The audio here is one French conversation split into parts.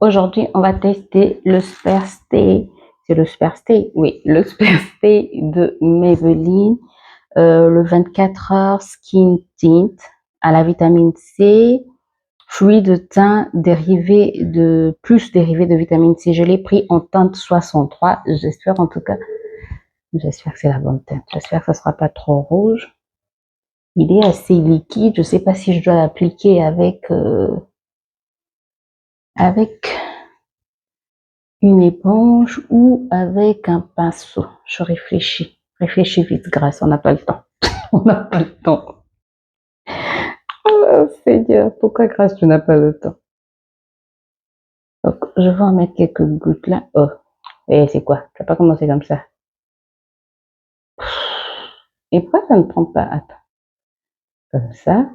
Aujourd'hui, on va tester le Spare Stay. C'est le Spare Stay? Oui, le Spare Stay de Maybelline. Le 24 heures Skin Tint à la vitamine C. Fluide de teint dérivé de vitamine C. Je l'ai pris en teinte 63. J'espère en tout cas, j'espère que c'est la bonne teinte. J'espère que ça sera pas trop rouge. Il est assez liquide. Je sais pas si je dois l'appliquer avec une éponge ou avec un pinceau. Je réfléchis. Réfléchis vite, Grâce. On n'a pas le temps. On n'a pas le temps. Oh, Seigneur, pourquoi Grâce, tu n'as pas le temps? Donc, je vais en mettre quelques gouttes là. Oh, et c'est quoi? Tu vas pas commencer comme ça. Et pourquoi ça ne prend pas? Attends. Comme ça.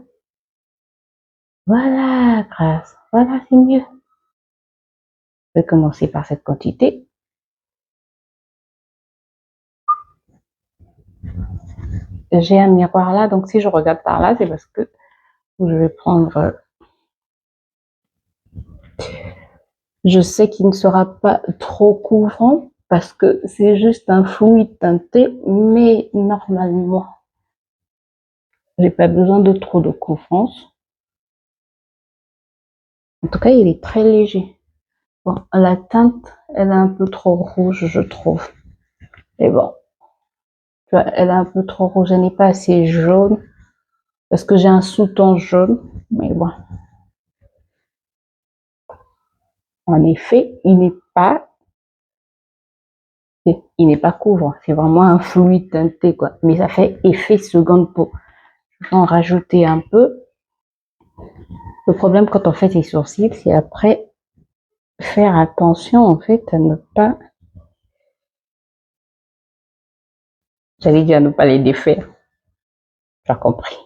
Voilà, Grâce. Voilà, c'est mieux. Je vais commencer par cette quantité. J'ai un miroir là, donc si je regarde par là, c'est parce que je vais prendre. Je sais qu'il ne sera pas trop couvrant parce que c'est juste un fluide teinté, mais normalement, j'ai pas besoin de trop de couvrance. En tout cas, il est très léger. Bon, la teinte, elle est un peu trop rouge, je trouve. Mais bon, tu vois, elle est un peu trop rouge. Elle n'est pas assez jaune parce que j'ai un sous-ton jaune. Mais bon, en effet, il n'est pas couvrant. C'est vraiment un fluide teinté, quoi. Mais ça fait effet seconde peau. Je vais en rajouter un peu. Le problème quand on fait ses sourcils, c'est après faire attention en fait à ne pas, j'allais dire à ne pas les défaire. Tu as compris.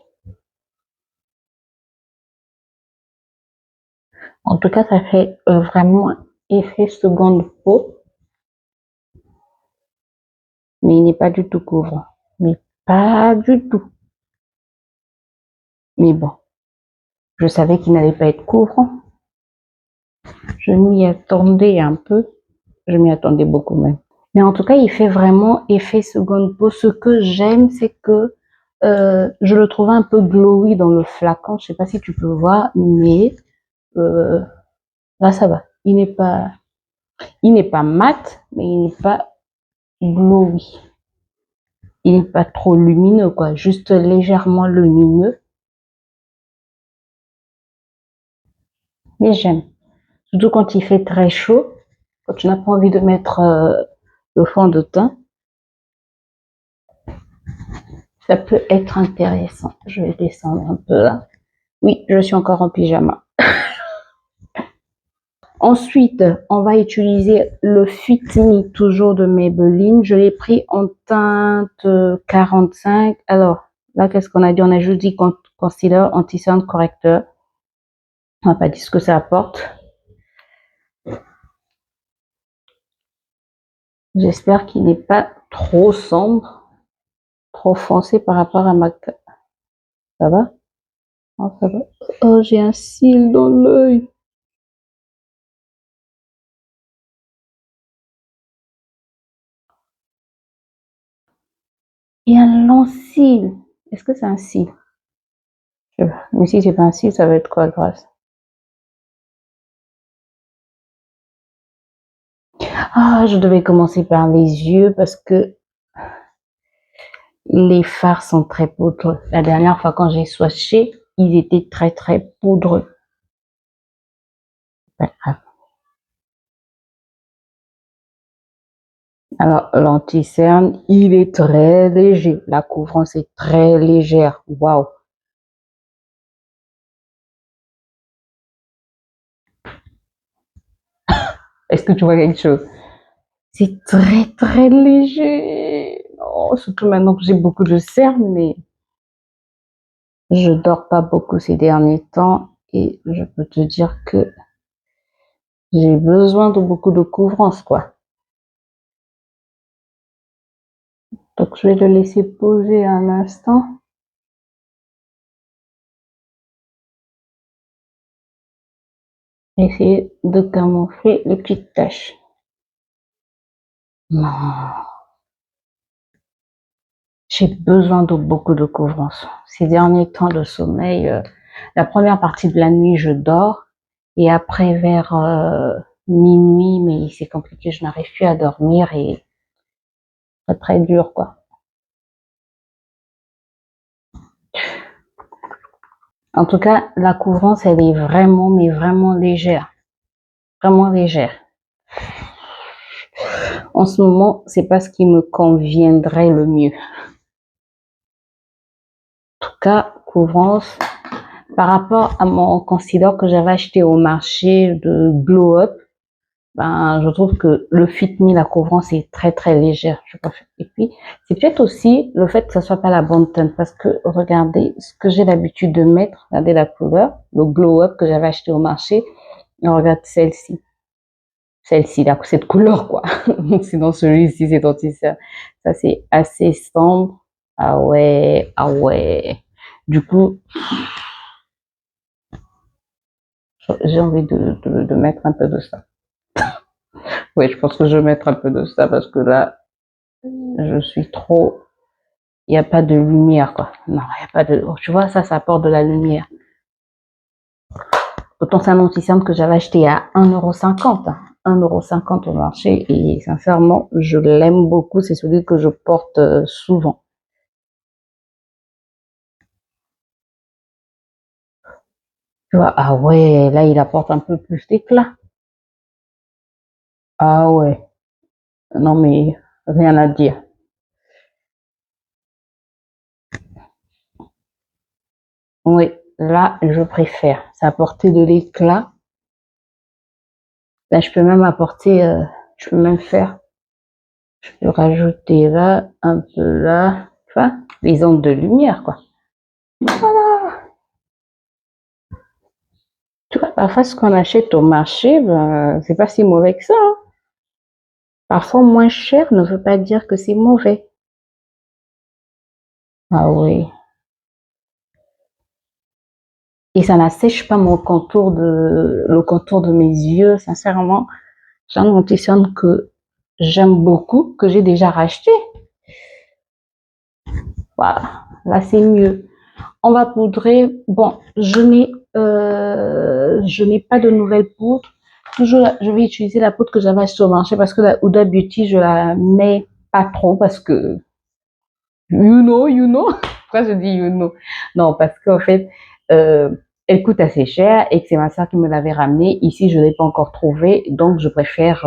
En tout cas, ça fait vraiment effet seconde peau, mais il n'est pas du tout couvrant. Mais pas du tout. Mais bon, je savais qu'il n'allait pas être couvrant. Je m'y attendais un peu. Je m'y attendais beaucoup même. Mais en tout cas, il fait vraiment effet seconde peau. Ce que j'aime, c'est que je le trouve un peu glowy dans le flacon. Je sais pas si tu peux voir, mais là, ça va. Il n'est pas mat, mais il n'est pas glowy. Il n'est pas trop lumineux, quoi. Juste légèrement lumineux. Mais j'aime. Surtout quand il fait très chaud, quand tu n'as pas envie de mettre le fond de teint. Ça peut être intéressant. Je vais descendre un peu là. Oui, je suis encore en pyjama. Ensuite, on va utiliser le Fit Me, toujours de Maybelline. Je l'ai pris en teinte 45. Alors, là, qu'est-ce qu'on a dit? On a juste dit concealer, anti-cerne, correcteur. On n'a pas dit ce que ça apporte. J'espère qu'il n'est pas trop sombre, trop foncé par rapport à ma... Ça va? Oh, ça va. Oh, j'ai un cil dans l'œil. Et un long cil. Est-ce que c'est un cil? Je sais pas. Mais si c'est pas un cil, ça va être quoi, Grâce? Ah, je devais commencer par les yeux parce que les fards sont très poudreux. La dernière fois quand j'ai swatché, ils étaient très très poudreux. Pas grave. Alors, l'anti-cerne, il est très léger. La couvrance est très légère. Waouh. Est-ce que tu vois quelque chose? C'est très très léger. Oh, surtout maintenant que j'ai beaucoup de cernes, mais je dors pas beaucoup ces derniers temps et je peux te dire que j'ai besoin de beaucoup de couvrance, quoi. Donc, je vais le laisser poser un instant. Essayer de camoufler les petites taches. Non. J'ai besoin de beaucoup de couvrance. Ces derniers temps de sommeil, la première partie de la nuit, je dors. Et après, vers minuit, mais c'est compliqué, je n'arrive plus à dormir et c'est très dur, quoi. En tout cas, la couvrance, elle est vraiment, mais vraiment légère. Vraiment légère. En ce moment, c'est pas ce qui me conviendrait le mieux. En tout cas, couvrance, par rapport à mon concealer que j'avais acheté au marché de Glow Up, ben, je trouve que le Fit Me, la couvrance est très très légère. Et puis, c'est peut-être aussi le fait que ça soit pas la bonne teinte parce que regardez ce que j'ai l'habitude de mettre, regardez la couleur, le Glow Up que j'avais acheté au marché, et regarde celle-ci. Celle-ci, là, cette couleur, quoi. Sinon, celui-ci, c'est anti-ça. Ça, c'est assez sombre. Ah ouais, ah ouais. Du coup, j'ai envie de mettre un peu de ça. Oui, je pense que je vais mettre un peu de ça parce que là, je suis trop... Il n'y a pas de lumière, quoi. Non, il n'y a pas de... Oh, tu vois, ça apporte de la lumière. Pourtant, c'est un anti-cerne que j'avais acheté à 1,50 €. 1,50 € au marché. Et sincèrement, je l'aime beaucoup. C'est celui que je porte souvent. Tu vois, ah ouais, là, il apporte un peu plus d'éclat. Ah ouais. Non, mais rien à dire. Oui, là, je préfère. Ça apporter de l'éclat. Là, je peux même apporter, je peux même faire, je peux rajouter là, un peu là, tu vois, les ondes de lumière, quoi. Voilà. Tu vois, parfois, ce qu'on achète au marché, ben, c'est pas si mauvais que ça, hein. Parfois, moins cher ne veut pas dire que c'est mauvais. Ah oui. Et ça n'assèche pas le contour de mes yeux, sincèrement. C'est un anti que j'aime beaucoup, que j'ai déjà racheté. Voilà. Là, c'est mieux. On va poudrer. Bon, je n'ai pas de nouvelle poudre. Toujours, je vais utiliser la poudre que j'avais achetée au marché parce que la Huda Beauty, je la mets pas trop parce que, you know. Pourquoi je dis you know? Non, parce qu'en fait, elle coûte assez cher et que c'est ma soeur qui me l'avait ramenée. Ici, je ne l'ai pas encore trouvée, donc je préfère,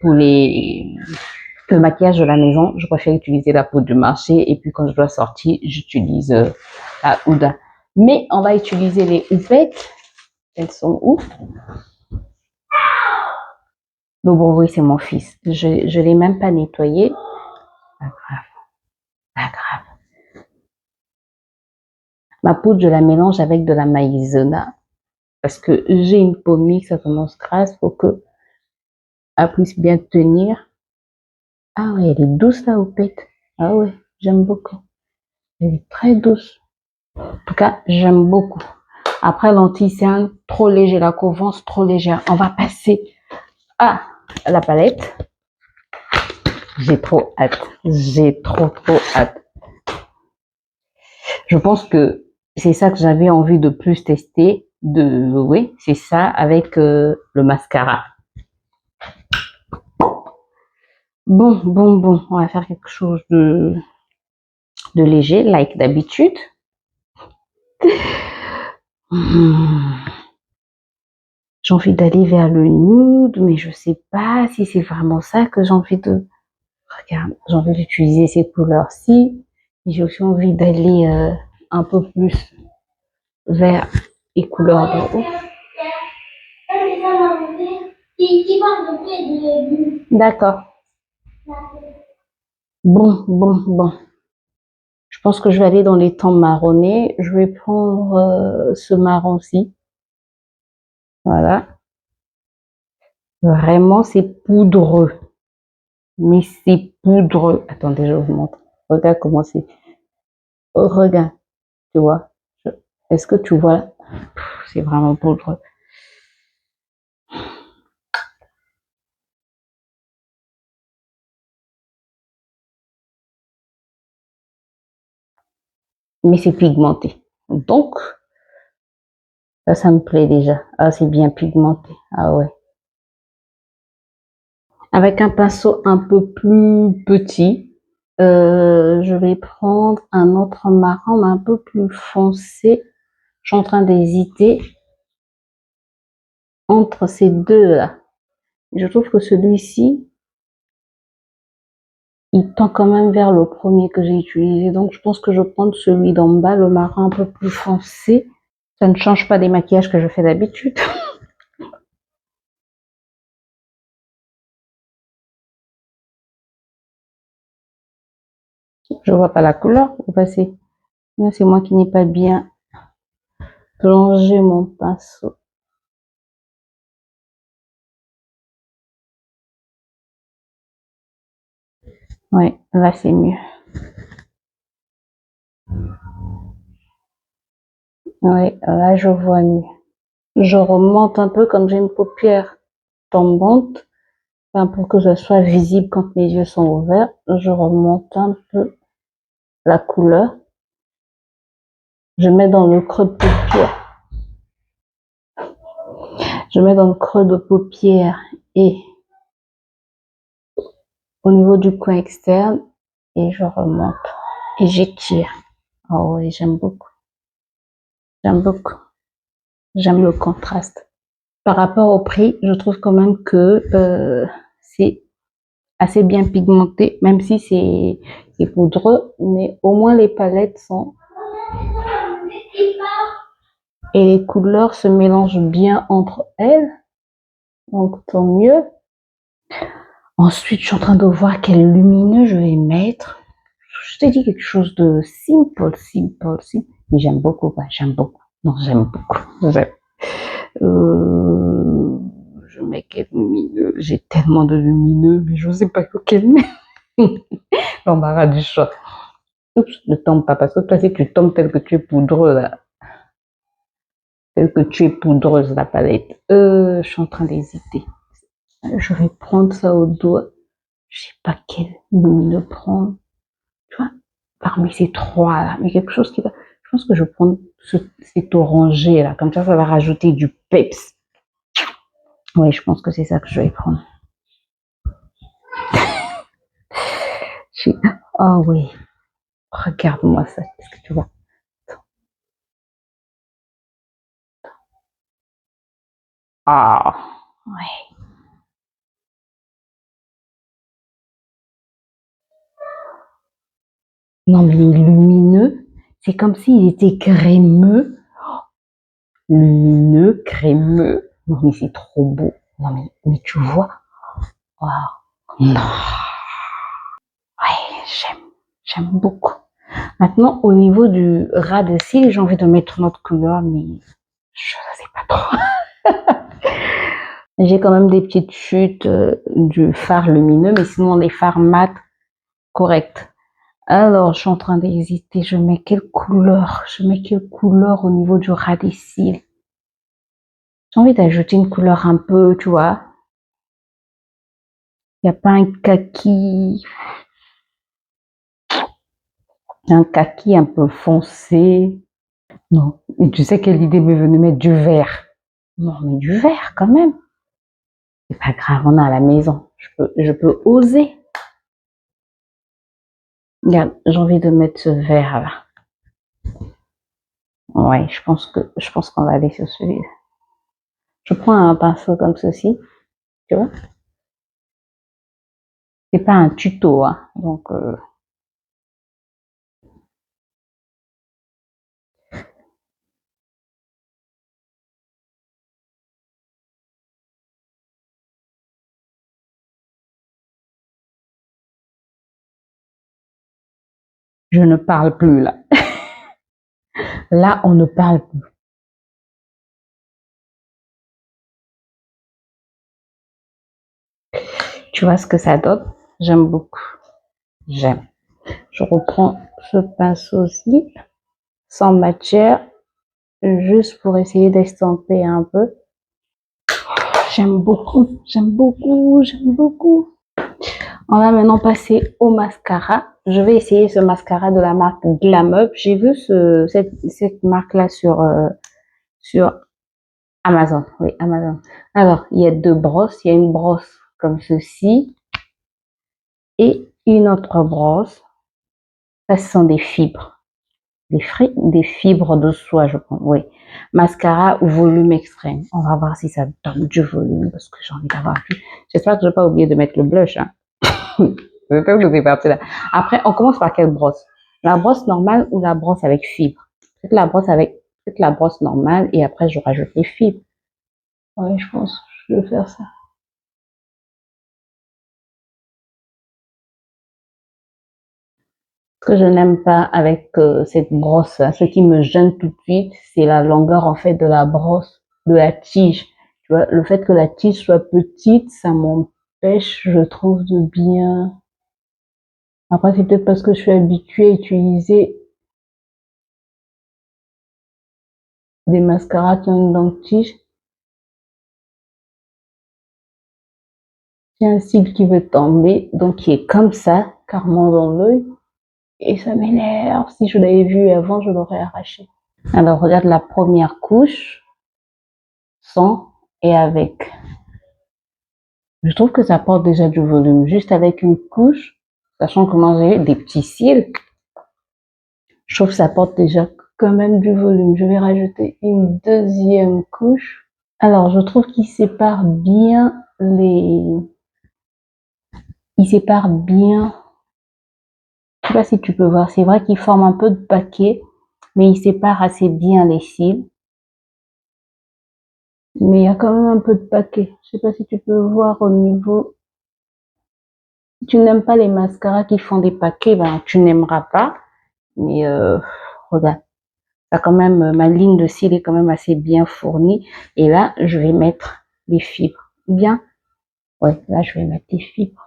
pour le maquillage de la maison, je préfère utiliser la poudre du marché et puis quand je dois sortir, j'utilise la Huda. Mais on va utiliser les houppettes. Elles sont où? Le oui, c'est mon fils. Je ne l'ai même pas nettoyé. Pas grave, pas grave. Ma poudre, je la mélange avec de la maïzena parce que j'ai une peau mixte, ça commence grasse, faut que elle puisse bien tenir. Ah ouais, elle est douce la houppette. Ah ouais, j'aime beaucoup. Elle est très douce. En tout cas, j'aime beaucoup. Après, l'anti-cerne, trop léger, la couvrance, trop légère. On va passer à la palette. J'ai trop hâte. J'ai trop hâte. Je pense que c'est ça que j'avais envie de plus tester. Oui, c'est ça avec le mascara. Bon. On va faire quelque chose de léger, like d'habitude. J'ai envie d'aller vers le nude, mais je sais pas si c'est vraiment ça que j'ai envie de... Regarde, j'ai envie d'utiliser ces couleurs-ci. J'ai aussi envie d'aller un peu plus vers les couleurs de haut. D'accord. Bon. Je pense que je vais aller dans les tons marronnés. Je vais prendre ce marron-ci. Voilà. Vraiment, c'est poudreux. Mais c'est poudreux. Attendez, je vous montre. Regarde comment c'est. Oh, regarde, tu vois. Est-ce que tu vois? C'est vraiment poudreux. mais c'est pigmenté. Donc, ça me plaît déjà. Ah, c'est bien pigmenté. Ah ouais. Avec un pinceau un peu plus petit, je vais prendre un autre marron, mais un peu plus foncé. Je suis en train d'hésiter entre ces deux-là. Je trouve que celui-ci, il tend quand même vers le premier que j'ai utilisé. Donc, je pense que je vais prendre celui d'en bas, le marron un peu plus foncé. Ça ne change pas des maquillages que je fais d'habitude. Je vois pas la couleur. C'est moi qui n'ai pas bien plongé mon pinceau. Ouais, là c'est mieux. Ouais, là je vois mieux. Je remonte un peu comme j'ai une paupière tombante, enfin, pour que ça soit visible quand mes yeux sont ouverts. Je remonte un peu la couleur. Je mets dans le creux de paupière. Je mets dans le creux de paupière et au niveau du coin externe et je remonte et j'étire. Oh oui, j'aime beaucoup. J'aime beaucoup. J'aime le contraste. Par rapport au prix, je trouve quand même que c'est assez bien pigmenté, même si c'est poudreux, mais au moins les palettes sont et les couleurs se mélangent bien entre elles, donc tant mieux. Ensuite, je suis en train de voir quel lumineux je vais mettre. Je t'ai dit quelque chose de simple, mais j'aime beaucoup, j'aime beaucoup. Non, j'aime beaucoup. Euh, je mets quel lumineux. J'ai tellement de lumineux, mais je ne sais pas quel mettre. L'embarras du choix. Oups, ne tombe pas, parce que toi, si tu tombes tel que tu es poudreux, là, tel que tu es poudreuse, la palette. Je suis en train d'hésiter. Je vais prendre ça au doigt. Je sais pas quel lumineux prendre. Tu vois, parmi ces trois là, mais quelque chose qui va. Je pense que je vais prendre cet orangé là, comme ça va rajouter du peps. Oui, je pense que c'est ça que je vais prendre. Oh oui, regarde-moi ça, qu'est-ce que tu vois? Ah, ouais. Non, mais les lumineux, c'est comme s'il était crémeux. Lumineux, crémeux. Non, mais c'est trop beau. Non, mais tu vois? Waouh. Non. Ouais, j'aime beaucoup. Maintenant, au niveau du ras de cils, j'ai envie de mettre une autre couleur, mais je ne sais pas trop. J'ai quand même des petites chutes du fard lumineux, mais sinon les fards mat corrects. Alors, je suis en train d'hésiter. Je mets quelle couleur? Je mets quelle couleur au niveau du ras des cils? J'ai envie d'ajouter une couleur un peu, tu vois. Il n'y a pas un kaki un peu foncé. Non. Et tu sais quelle idée m'est venue mettre du vert? Non, mais du vert quand même. C'est pas grave, on est à la maison. Je peux oser. Regarde, j'ai envie de mettre ce vert là. Ouais, je pense qu'on va aller sur celui-là. Je prends un pinceau comme ceci, tu vois. C'est pas un tuto, hein. Donc je ne parle plus là. Là, on ne parle plus. Tu vois ce que ça donne? J'aime beaucoup. J'aime. Je reprends ce pinceau-ci, sans matière, juste pour essayer d'estomper un peu. J'aime beaucoup, j'aime beaucoup, j'aime beaucoup. On va maintenant passer au mascara. Je vais essayer ce mascara de la marque Glam Up. J'ai vu cette marque-là sur Amazon. Oui, Amazon. Alors, il y a deux brosses. Il y a une brosse comme ceci et une autre brosse. Ça, ce sont des fibres. Des fibres de soie, je pense. Oui. Mascara ou volume extrême. On va voir si ça donne du volume parce que j'ai envie d'avoir du. J'espère que je n'ai pas oublié de mettre le blush. Hein. J'espère que je vais partir là. Après, on commence par quelle brosse? La brosse normale ou la brosse avec fibre? Peut-être la brosse normale et après je rajoute les fibres. Oui, je pense que je vais faire ça. Ce que je n'aime pas avec cette brosse, ce qui me gêne tout de suite, c'est la longueur en fait de la brosse, de la tige. Tu vois, le fait que la tige soit petite, ça m'empêche, je trouve, de bien. Après, c'est peut-être parce que je suis habituée à utiliser des mascaras qui ont une longue tige. J'ai un cil qui veut tomber, donc qui est comme ça, carrément dans l'œil. Et ça m'énerve. Si je l'avais vu avant, je l'aurais arraché. Alors, regarde la première couche, sans et avec. Je trouve que ça porte déjà du volume. Juste avec une couche, sachant que moi j'ai des petits cils, je trouve que ça porte déjà quand même du volume. Je vais rajouter une deuxième couche. Alors, je trouve qu'il sépare bien il sépare bien. Je sais pas si tu peux voir. C'est vrai qu'il forme un peu de paquet, mais il sépare assez bien les cils. Mais il y a quand même un peu de paquet. Je sais pas si tu peux voir au niveau. Si tu n'aimes pas les mascaras qui font des paquets, ben tu n'aimeras pas. Mais regarde, ça quand même, ma ligne de cils est quand même assez bien fournie. Et là, je vais mettre les fibres. Bien. Ouais, là, je vais mettre les fibres.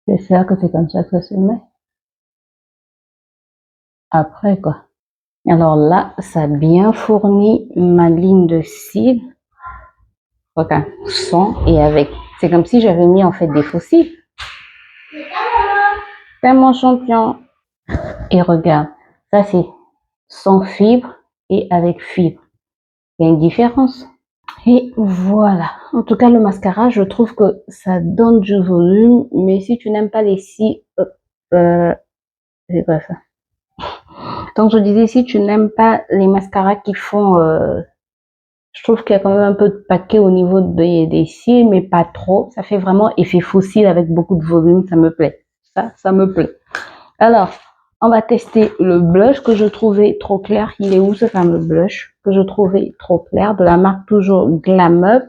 J'espère que c'est comme ça que ça se met. Après, quoi. Alors là, ça a bien fourni ma ligne de cils. Regarde, sans et avec. C'est comme si j'avais mis en fait des faux cils. C'est mon champion. Et regarde, ça c'est sans fibre et avec fibre. Il y a une différence. Et voilà. En tout cas, le mascara, je trouve que ça donne du volume. Mais si tu n'aimes pas les cils, c'est pas ça. Donc je disais, si tu n'aimes pas les mascaras qui font, je trouve qu'il y a quand même un peu de paquet au niveau des cils, mais pas trop. Ça fait vraiment effet fossile avec beaucoup de volume. Ça me plaît. Ça me plaît. Alors, on va tester le blush que je trouvais trop clair. Il est où ce fameux blush que je trouvais trop clair de la marque toujours Glam Up.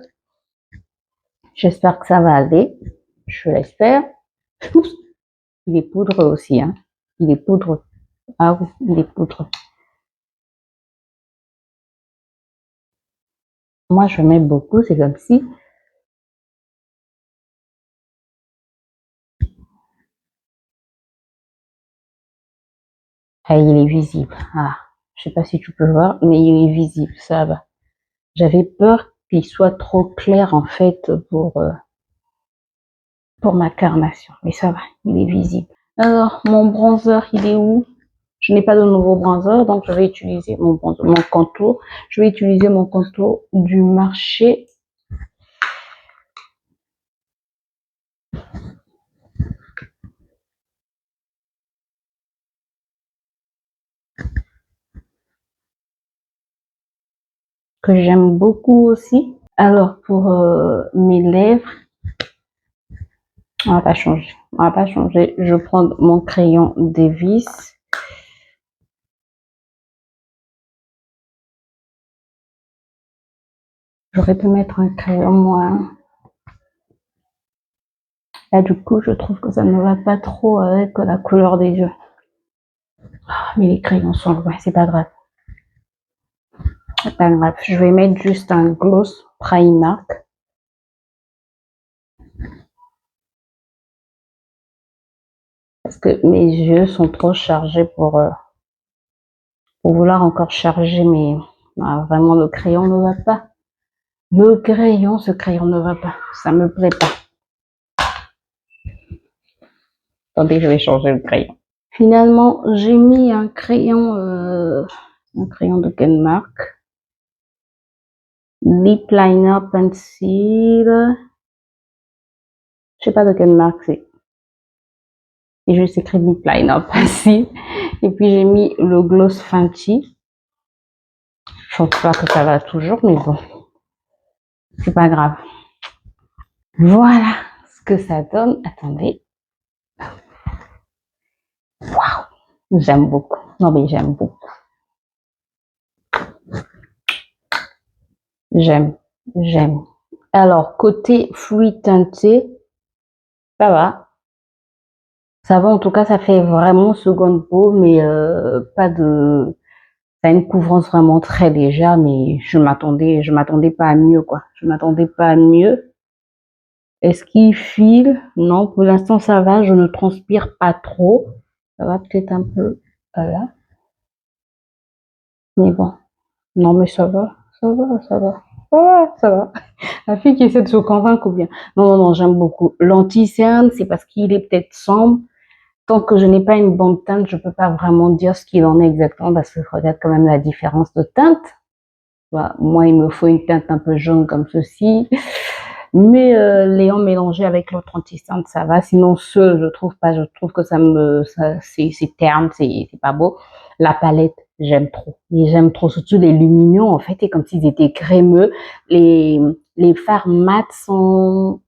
J'espère que ça va aller. Je l'espère. Il est poudreux aussi, hein. Il est poudreux. Ah oui, il est poudreux. Moi, je mets beaucoup. C'est comme si. Ah, il est visible. Ah, je sais pas si tu peux voir, mais il est visible. Ça va. J'avais peur qu'il soit trop clair en fait pour ma carnation, mais ça va, il est visible. Alors, mon bronzer, il est où? Je n'ai pas de nouveau bronzer, donc je vais utiliser mon contour. Je vais utiliser mon contour du marché. Que j'aime beaucoup aussi. Alors, pour mes lèvres, on va pas changer. On va pas changer. Je vais prendre mon crayon Davis. J'aurais pu mettre un crayon moins. Là, du coup, je trouve que ça ne va pas trop avec la couleur des yeux. Ah, mais les crayons sont loin, c'est pas grave. C'est pas grave. Je vais mettre juste un gloss Primark. Parce que mes yeux sont trop chargés pour vouloir encore charger Ah, vraiment, le crayon ne va pas. Le crayon, ce crayon ne va pas. Ça me plaît pas. Attendez, je vais changer le crayon. Finalement, j'ai mis un crayon de quelle marque? Lip Liner Pencil. Je sais pas de quelle marque c'est. Et juste écrit Lip Liner Pencil. Et puis j'ai mis le Gloss Fenty. Je pense pas que ça va toujours, mais bon. C'est pas grave. Voilà ce que ça donne. Attendez. Waouh! J'aime beaucoup. Non, mais j'aime beaucoup. J'aime. Alors, côté fruit teinté, ça va. Ça va, en tout cas, ça fait vraiment seconde peau, mais pas de... Ça a une couvrance vraiment très légère, mais je m'attendais pas à mieux, quoi. Je m'attendais pas à mieux. Est-ce qu'il file? Non, pour l'instant, ça va. Je ne transpire pas trop. Ça va peut-être un peu là. Mais bon. Non, mais ça va. Ça va. La fille qui essaie de se convaincre ou bien. Non, j'aime beaucoup. L'anti-cerne, c'est parce qu'il est peut-être sombre. Tant que je n'ai pas une bonne teinte, je peux pas vraiment dire ce qu'il en est exactement parce que je regarde quand même la différence de teinte. Voilà. Moi, il me faut une teinte un peu jaune comme ceci. Mais Léon mélangé avec l'autre anti-cerne, ça va. Sinon, seul, je trouve pas. Je trouve que c'est terne, c'est pas beau. La palette, j'aime trop. Et j'aime trop, surtout les lumineux, en fait, et comme s'ils étaient crémeux. Les fards mat sont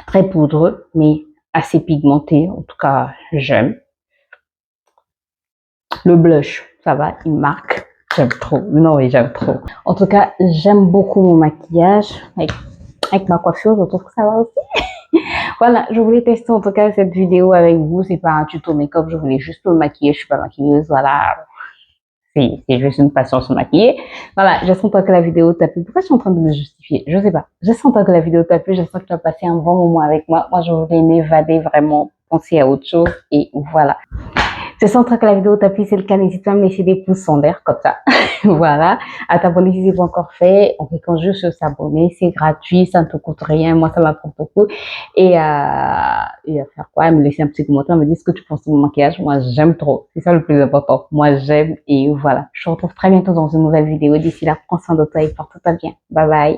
très poudreux, mais assez pigmentés. En tout cas, j'aime. Le blush, ça va, il marque. J'aime trop. Non, oui, j'aime trop. En tout cas, j'aime beaucoup mon maquillage. Avec ma coiffure, je trouve que ça va aussi. Voilà, je voulais tester en tout cas cette vidéo avec vous. C'est pas un tuto make-up, je voulais juste me maquiller. Je suis pas maquilleuse, voilà. C'est juste une passion se maquiller. Voilà, j'espère que la vidéo t'a plu. Pourquoi je suis en train de me justifier? Je sais pas. J'espère que la vidéo t'a plu. J'espère que tu as passé un bon moment avec moi. Moi, je voulais m'évader vraiment, penser à autre chose. Et voilà. J'espère que la vidéo t'a plu. Si c'est le cas, n'hésite pas à me laisser des pouces en l'air comme ça. Voilà. À t'abonner si c'est pas encore fait. On clique juste sur s'abonner. C'est gratuit. Ça ne te coûte rien. Moi, ça m'apporte beaucoup. Et à faire quoi? Me laisser un petit commentaire. Me dire ce que tu penses de mon maquillage. Moi, j'aime trop. C'est ça le plus important. Moi, j'aime. Et voilà. Je te retrouve très bientôt dans une nouvelle vidéo. D'ici là, prends soin de toi et porte-toi bien. Bye bye.